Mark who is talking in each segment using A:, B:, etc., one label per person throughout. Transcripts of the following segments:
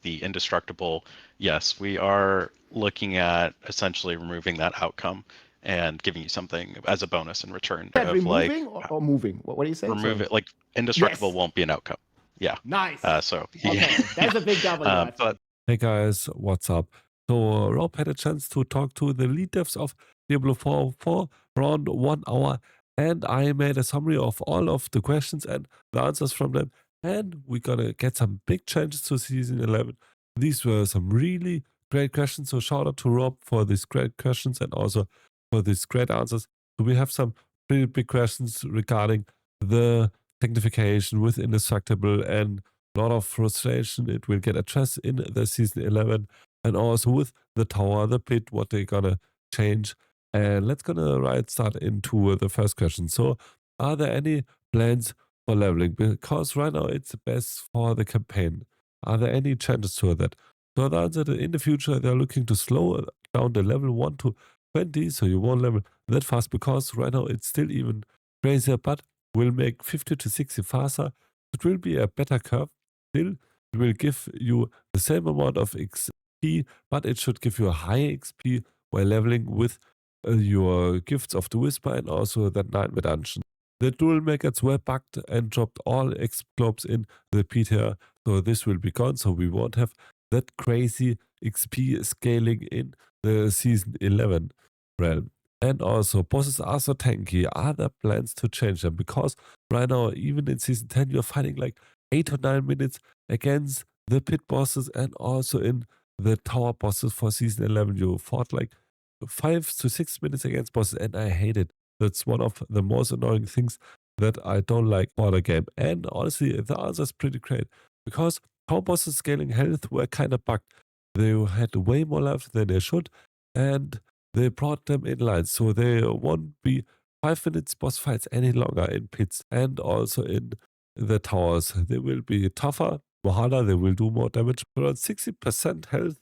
A: the Indestructible, yes, we are looking at essentially removing that outcome and giving you something as a bonus in return
B: That
A: of
B: removing
A: like
B: or moving? What do you say?
A: remove
B: Sorry.
A: it. Like Indestructible
B: Yes.
A: won't be an outcome. Yeah.
B: Nice.
A: So
B: Okay,
A: yeah.
B: that's a big W, I
A: But
B: think.
C: Hey guys, what's up? So Rob had a chance to talk to the lead devs of Diablo 4 for around 1 hour, and I made a summary of all of the questions and the answers from them, and we're gonna get some big changes to Season 11. These were some really great questions, so shout out to Rob for these great questions and also for these great answers. So we have some pretty big questions regarding the sanctification with Indestructible and a lot of frustration. It will get addressed in the Season 11, and also with the tower, the pit, what they're gonna change. And let's gonna start into the first question. So are there any plans for leveling? Because right now it's best for the campaign. Are there any changes to that? So the answer that in the future they're looking to slow down the level 1 to 20, so you won't level that fast, because right now it's still even crazier, but will make 50 to 60 faster. It will be a better curve. Still, it will give you the same amount of XP, but it should give you a higher XP while leveling with your Gifts of the Whisper and also that Nightmare Dungeon. The dual maggots were bugged and dropped all X globes in the PTR, so this will be gone, so we won't have that crazy XP scaling in the Season 11 realm. And also, bosses are so tanky. Are there plans to change them? Because right now, even in Season 10, you're fighting like 8 to 9 minutes against the pit bosses, and also in the tower bosses for Season 11. You fought like 5 to 6 minutes against bosses, and I hate it. That's one of the most annoying things that I don't like for the game. And honestly, the answer is pretty great, because tower bosses scaling health were kind of bugged. They had way more life than they should, and they brought them in line, so they won't be 5 minutes boss fights any longer in pits and also in the towers. They will be tougher, more harder, they will do more damage, but around 60% health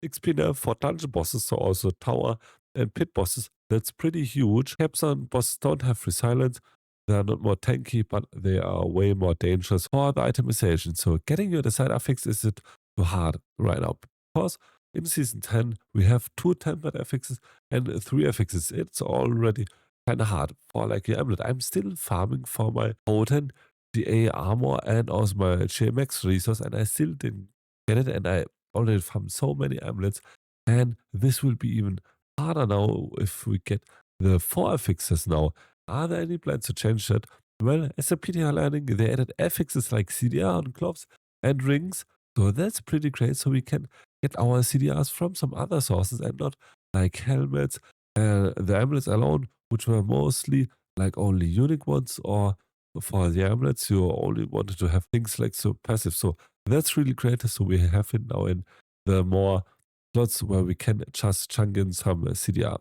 C: XP nerf for dungeon bosses, so also tower and pit bosses. That's pretty huge. Capstone bosses don't have resilience. They are not more tanky, but they are way more dangerous for the itemization. So getting your desired affix is it too hard right now, because in Season 10 we have 2 tempered affixes and 3 affixes. It's already kind of hard for like your amulet. I'm still farming for my potent GA armor and also my GMX resource, and I still didn't get it, and I already farmed so many amulets, and this will be even harder now if we get the 4 affixes now. Are there any plans to change that? Well, as a PTR learning, they added affixes like CDR on gloves and rings, so that's pretty great, so we can get our CDRs from some other sources and not like helmets, the amulets alone, which were mostly like only unique ones, or for the amulets you only wanted to have things like so passive. So that's really great. So we have it now in the more slots where we can just chunk in some CDR.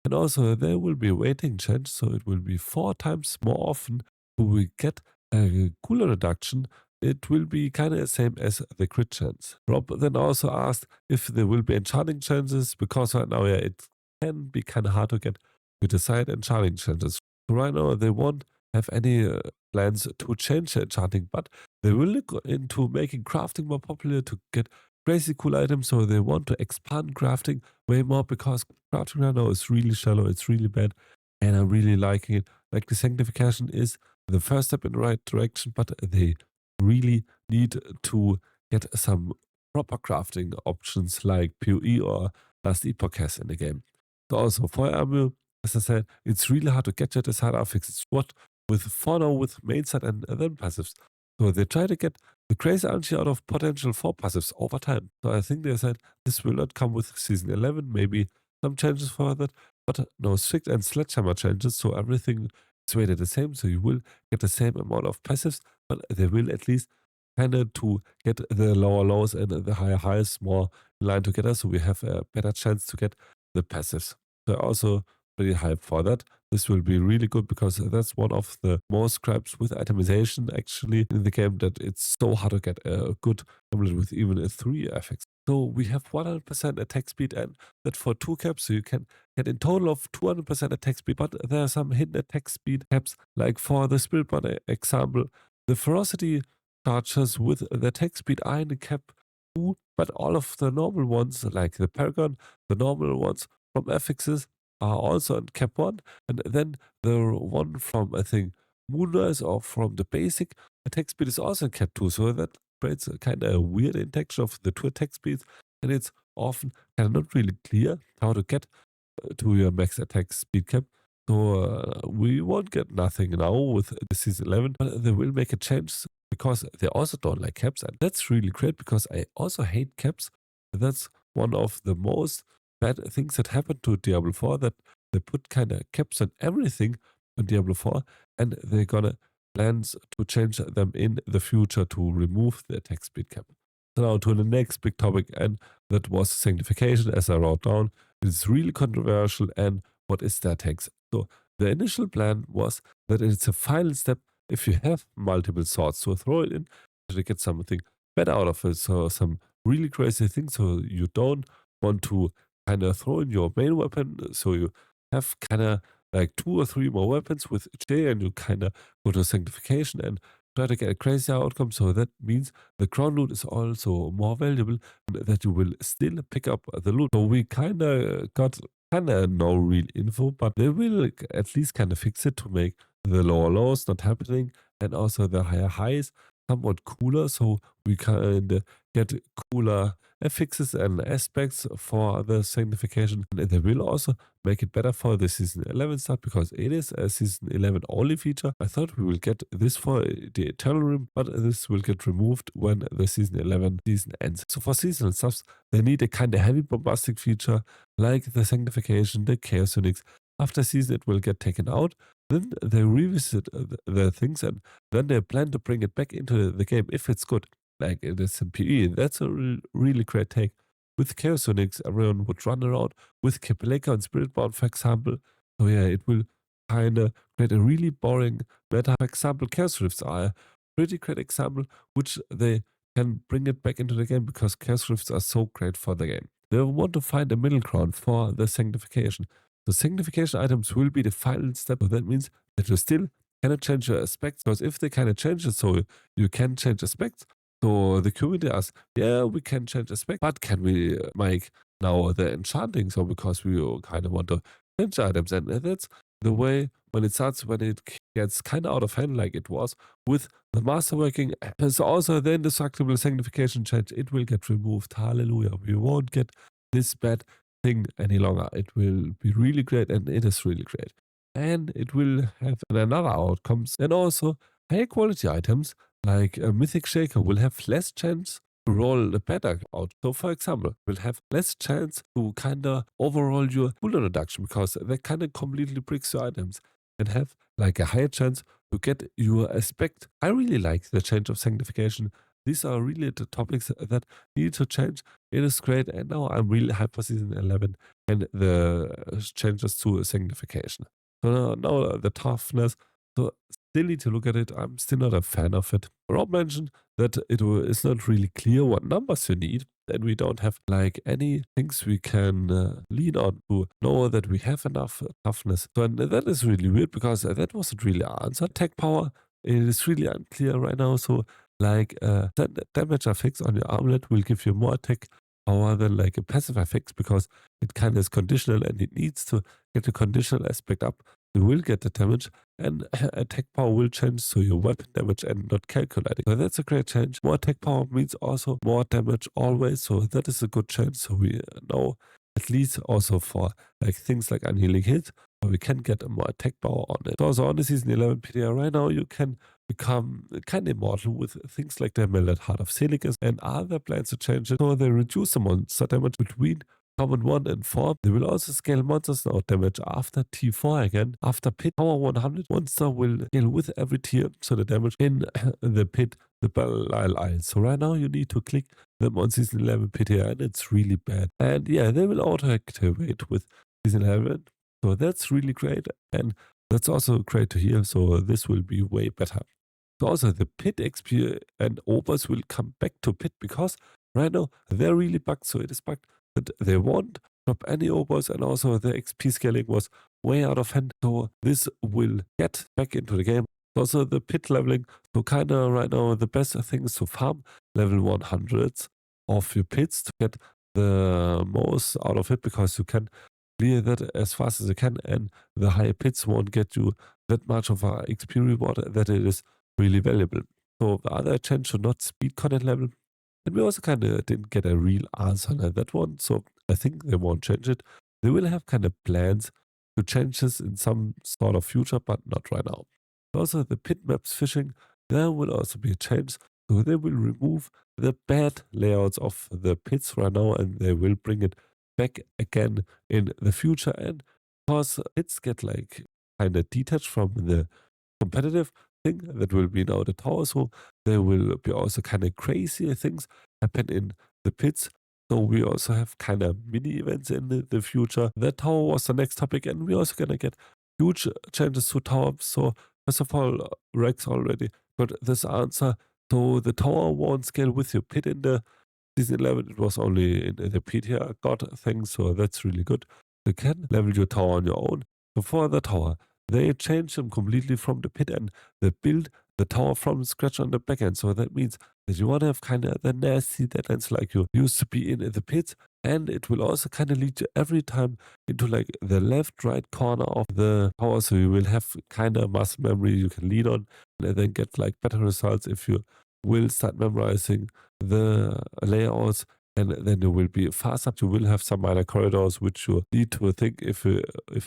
C: And also there will be a weighting change, so it will be 4 times more often. So we get a cooler reduction. It will be kind of the same as the crit chance. Rob then also asked if there will be enchanting chances, because right now, yeah, it can be kind of hard to get to decide enchanting chances. So right now, they won't have any plans to change the enchanting, but they will look into making crafting more popular to get crazy cool items. So they want to expand crafting way more, because crafting right now is really shallow, it's really bad, and I'm really liking it. Like the sanctification is the first step in the right direction, but they really need to get some proper crafting options like PoE or Last Epoch has in the game. So also for armor, as I said, it's really hard to get that desired affix. It's what with 4 now with main side and then passives. So they try to get the crazy energy out of potential 4 passives over time. So I think they said this will not come with Season 11, maybe some changes for that, but no strict and sledgehammer changes, so everything is rated the same, so you will get the same amount of passives, but they will at least kind of to get the lower lows and the higher highs more in line together, so we have a better chance to get the passives. So also pretty hyped for that. This will be really good, because that's one of the most gripes with itemization actually in the game, that it's so hard to get a good amulet with even a 3 affix. So we have 100% attack speed, and that for 2 caps, so you can get in total of 200% attack speed, but there are some hidden attack speed caps, like for the Spirit Bond example, the ferocity charges with the attack speed are in the cap 2, But all of the normal ones, like the Paragon, the normal ones from affixes are also in cap 1. And then the one from, I think, Moonrise or from the basic attack speed is also in cap 2. So that creates a kind of weird interaction of the two attack speeds. And it's often kind of not really clear how to get to your max attack speed cap. So we won't get nothing now with the season 11, but they will make a change because they also don't like caps. And that's really great because I also hate caps. That's one of the most bad things that happened to Diablo 4, that they put kind of caps on everything on Diablo 4, and they're gonna plans to change them in the future to remove the attack speed cap. So now to the next big topic, and that was sanctification, as I wrote down. It's really controversial, and what is that text? So the initial plan was that it's a final step if you have multiple swords, so throw it in to get something better out of it. So some really crazy things. So you don't want to kind of throw in your main weapon. So you have kind of like 2 or 3 more weapons with J, and you kind of go to sanctification and try to get a crazy outcome. So that means the crown loot is also more valuable, and that you will still pick up the loot. So we kind of got no real info, but they will at least kind of fix it to make the lower lows not happening, and also the higher highs somewhat cooler. So we kind of get cooler affixes and aspects for the sanctification. And they will also make it better for the season 11 stuff because it is a season 11 only feature. I thought we will get this for the Eternal Rim, but this will get removed when the season 11 season ends. So for seasonal stuffs, they need a kind of heavy bombastic feature like the sanctification, the Chaos Unix. After season, it will get taken out. Then they revisit the things, and then they plan to bring it back into the game if it's good, like it is in PE. That's a really great take. With Chaos Unix, everyone would run around with Kepeleka and Spiritbound, for example. So yeah, it will kind of create a really boring meta. For example, Chaos Rifts are a pretty great example, which they can bring it back into the game because Chaos Rifts are so great for the game. They want to find a middle ground for the sanctification. The sanctification items will be the final step. So that means that you still cannot change your aspects, because if they kind of change it so you can change aspects, so the community asks, yeah, we can change aspects, but can we make now the enchanting? So because we kind of want to change items, and that's the way when it starts, when it gets kind of out of hand like it was with the masterworking. So also the indestructible sanctification change, it will get removed. Hallelujah. We won't get this bad thing any longer. It will be really great, and it is really great. And it will have another outcomes, and also high quality items like a Mythic Shaker will have less chance to roll a better out. So for example, will have less chance to kind of overroll your cooldown reduction because they kind of completely bricks your items, and have like a higher chance to get your aspect. I really like the change of sanctification. These are really the topics that need to change. It is great, and now I'm really hyped for season 11 and the changes to sanctification. So now the toughness. So still need to look at it. I'm still not a fan of it. Rob mentioned that it is not really clear what numbers you need, and we don't have like any things we can lean on to know that we have enough toughness. So and that is really weird because that wasn't really answered. Tech power, it is really unclear right now. So like that damage affix on your armlet will give you more attack power than like a passive affix because it kind of is conditional, and it needs to get the conditional aspect up. You will get the damage, and attack power will change, so your weapon damage and not calculating. So that's a great change. More attack power means also more damage always, so that is a good change. So we know at least also for like things like annealing hit, we can get a more attack power on it. So also on the season 11 PDR right now, you can become kind of immortal with things like the Melted Heart of Silicus and other plans to change it. So they reduce the monster damage between common 1 and 4. They will also scale monsters now damage after T4 again. After pit power 100, monster will scale with every tier, so the damage in the pit, the Belial Isles. So right now you need to click them on season 11 pit here, and it's really bad. And yeah, they will auto-activate with season 11. So that's really great, and that's also great to hear. So this will be way better. So also the pit XP and obers will come back to pit because right now they're really bugged. So it is bugged that they won't drop any obers, and also the XP scaling was way out of hand. So this will get back into the game. Also the pit leveling. So kind of right now the best thing is to farm level 100s of your pits to get the most out of it, because you can clear that as fast as you can, and the higher pits won't get you that much of a XP reward that it is really valuable. So the other change should not speed content level. And we also kind of didn't get a real answer on that one, so I think they won't change it. They will have kind of plans to change this in some sort of future, but not right now. Also, the pit maps fishing, there will also be a change. So they will remove the bad layouts of the pits right now, and they will bring it back again in the future. And because pits get like kind of detached from the competitive thing, that will be now the tower. So there will be also kind of crazy things happen in the pits. So we also have kind of mini events in the future. That tower was the next topic, and we're also gonna get huge changes to tower. So first of all, Rex already got this answer. So the tower won't scale with your pit in the season 11. It was only in the pit here got things, so that's really good. You can level your tower on your own. So for the tower, they changed them completely from the pit, and they build the tower from scratch on the back end. So that means that you want to have kind of the nasty deadlines like you used to be in the pit, and it will also kind of lead you every time into like the left right corner of the tower. So you will have kind of muscle memory you can lead on, and then get like better results if you will start memorizing the layouts, and then you will be faster. You will have some minor corridors which you need to think if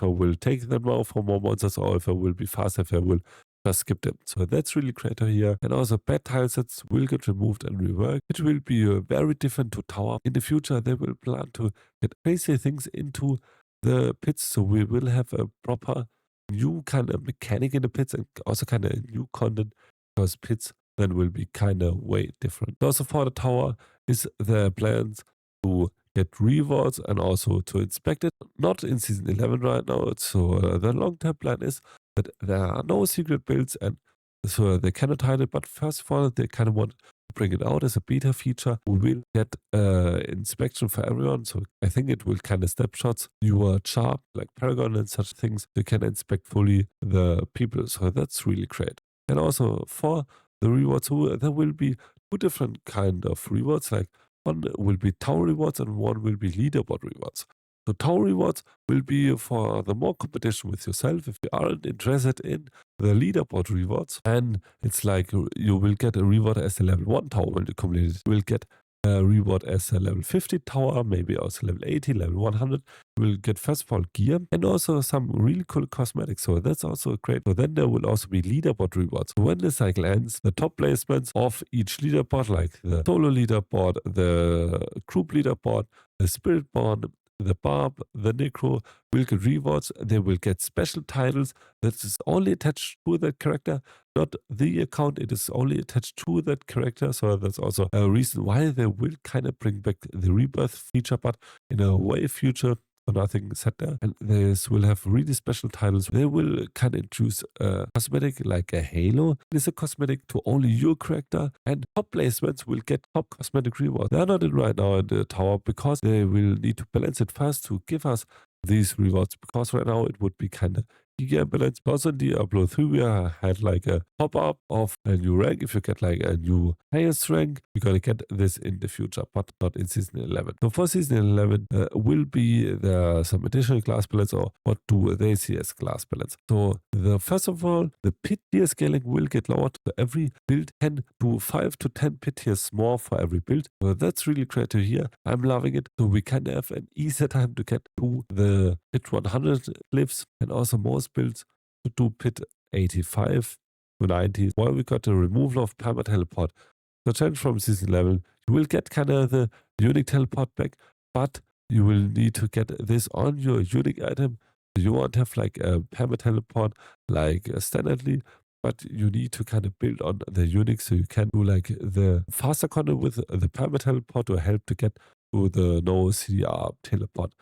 C: I will take them now for more monsters, or if I will be faster, if I will just skip them. So that's really great to hear. And also bad tile sets will get removed and reworked. It will be very different to tower. In the future, they will plan to get crazy things into the pits. So we will have a proper new kind of mechanic in the pits, and also kind of new content, because pits then will be kind of way different. Also for the tower is the plans to get rewards and also to inspect it. Not in season 11 right now. So the long-term plan is that there are no secret builds, and so they cannot hide it. But first of all, they kind of want to bring it out as a beta feature. We will get inspection for everyone. So I think it will kind of snapshots your chart like Paragon and such things. You can inspect fully the people. So that's really great. And also for the rewards, so there will be two different kind of rewards. Like one will be tower rewards and one will be leaderboard rewards. So tower rewards will be for the more competition with yourself. If you aren't interested in the leaderboard rewards, and it's like you will get a reward as a level 1 tower when you complete it. You will get a reward as a level 50 tower, maybe also level 80, level 100. You will get first of all gear and also some really cool cosmetics. So that's also great. So then there will also be leaderboard rewards. So when the cycle ends, the top placements of each leaderboard, like the solo leaderboard, the group leaderboard, the spirit bond, the barb, the necro will get rewards. They will get special titles that is only attached to that character, not the account. It is only attached to that character. So that's also a reason why they will kind of bring back the rebirth feature, but in a way future. So nothing set there. And this will have really special titles. They will kind of introduce a cosmetic like a halo. It is a cosmetic to only your character, and top placements will get top cosmetic rewards. They're not in right now in the tower because they will need to balance it first to give us these rewards, because right now it would be kind of giga balance. Also in Diablo 3 we had like a pop-up of a new rank. If you get like a new highest rank, you're gonna get this in the future, but not in season 11. So for season 11 will be there some additional class balance, or what do they see as class balance. So first of all, the pit tier scaling will get lowered. So every build 10 to 5 to 10 pit tiers more for every build. So that's really great to hear. I'm loving it. So we can have an easier time to get to the pit 100 lifts, and also most builds to do pit 85 to 90. While we got the removal of perma teleport, the change from season 11, you will get kind of the unique teleport back, but you will need to get this on your unique item. You won't have like a perma teleport like standardly, but you need to kind of build on the unique, so you can do like the faster content with the perma teleport to help to get to the no CDR teleport.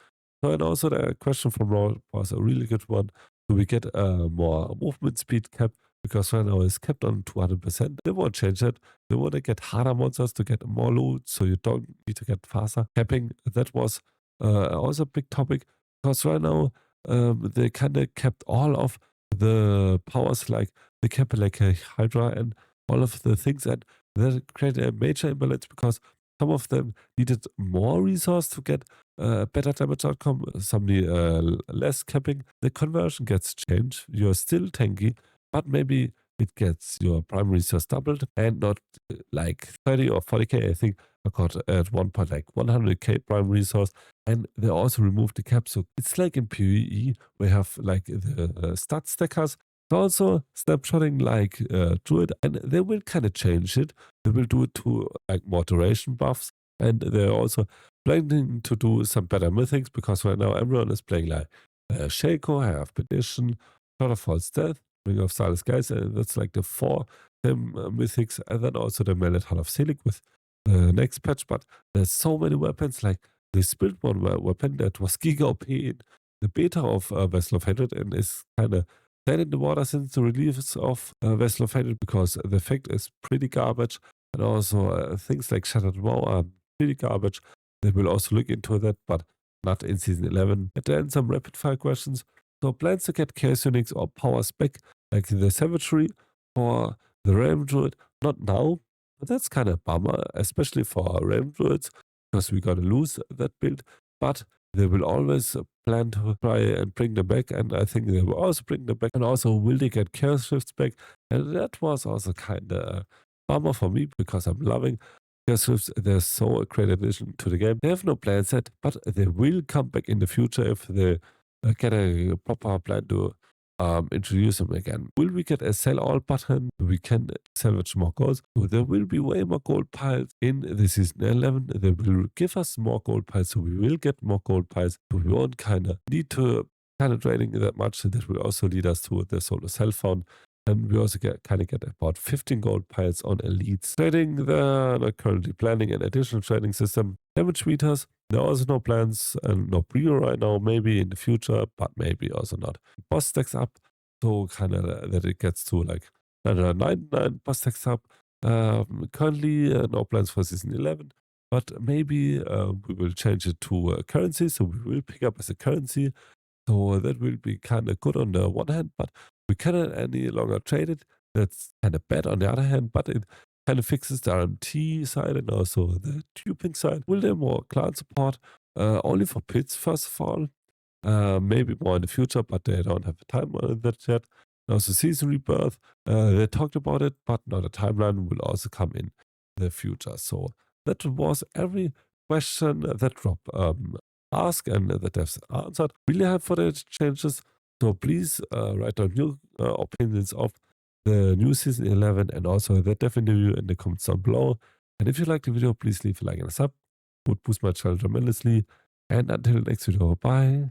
C: So, and also the question from Raw was a really good one. Do we get a more movement speed cap? Because right now it's kept on 200%. They won't change that. They want to get harder monsters to get more loot, so you don't need to get faster. Capping, that was also a big topic, because right now they kind of kept all of the powers, like they kept like a Hydra and all of the things, and that created a major imbalance, because Some of them needed more resource to get a better damage outcome. Some need less capping. The conversion gets changed. You're still tanky, but maybe it gets your prime resource doubled and not like 30 or 40k. I think I got at one point like 100k prime resource, and they also removed the cap. So it's like in PvE, we have like the stat stackers. They're also snapshotting like Druid, and they will kind of change it. They will do it to like more duration buffs, and they're also planning to do some better mythics because right now everyone is playing like Shaco, Hair of Perdition, Shot of False Death, Ring of Starless Guys, and that's like the four mythics, and then also the Mallet Heart of Selig with the next patch. But there's so many weapons, like they split one weapon that was Giga OP in the beta of Vessel of Hatred and is kind of dead in the water since the release of Vessel of Hatred because the effect is pretty garbage, and also things like Shattered Wow are pretty garbage. They will also look into that, but not in Season 11. And then some rapid fire questions. So plans to get Chaos Unix or powers back, like the Savagery for the Realm Druid, not now, but that's kind of bummer, especially for Realm Druids, because we're gonna lose that build. But they will always plan to try and bring them back, and I think they will also bring them back. And also, will they get Chaos Shifts back? And that was also kind of a bummer for me because I'm loving Chaos Shifts. They're so a great addition to the game. They have no plan set, but they will come back in the future if they get a proper plan to introduce them again. Will we get a sell all button? We can salvage more gold. So there will be way more gold piles in the season 11. They will give us more gold piles, so we will get more gold piles. So we won't kind of need to kind of trading that much. So that will also lead us to the solar cell found. And we also get about 15 gold piles on elites. Trading, they're currently planning an additional trading system. Damage meters, there are also no plans and no pre right now, maybe in the future, but maybe also not. Boss stacks up, so kind of that it gets to like 999 boss stacks up. Currently, no plans for season 11, but maybe we will change it to currency, so we will pick up as a currency. So that will be kind of good on the one hand, but we cannot any longer trade it. That's kind of bad on the other hand, but it kind of fixes the RMT side and also the tubing side. Will there more clan support? Only for pits, first of all. Maybe more in the future, but they don't have a time on that yet. And also season rebirth. They talked about it, but not a timeline will also come in the future. So that was every question that Rob asked and the devs answered. Really hyped for the changes. So please write down your opinions of the new season 11 and also the dev interview in the comments down below. And if you liked the video, please leave a like and a sub. Would boost my channel tremendously. And until the next video, bye.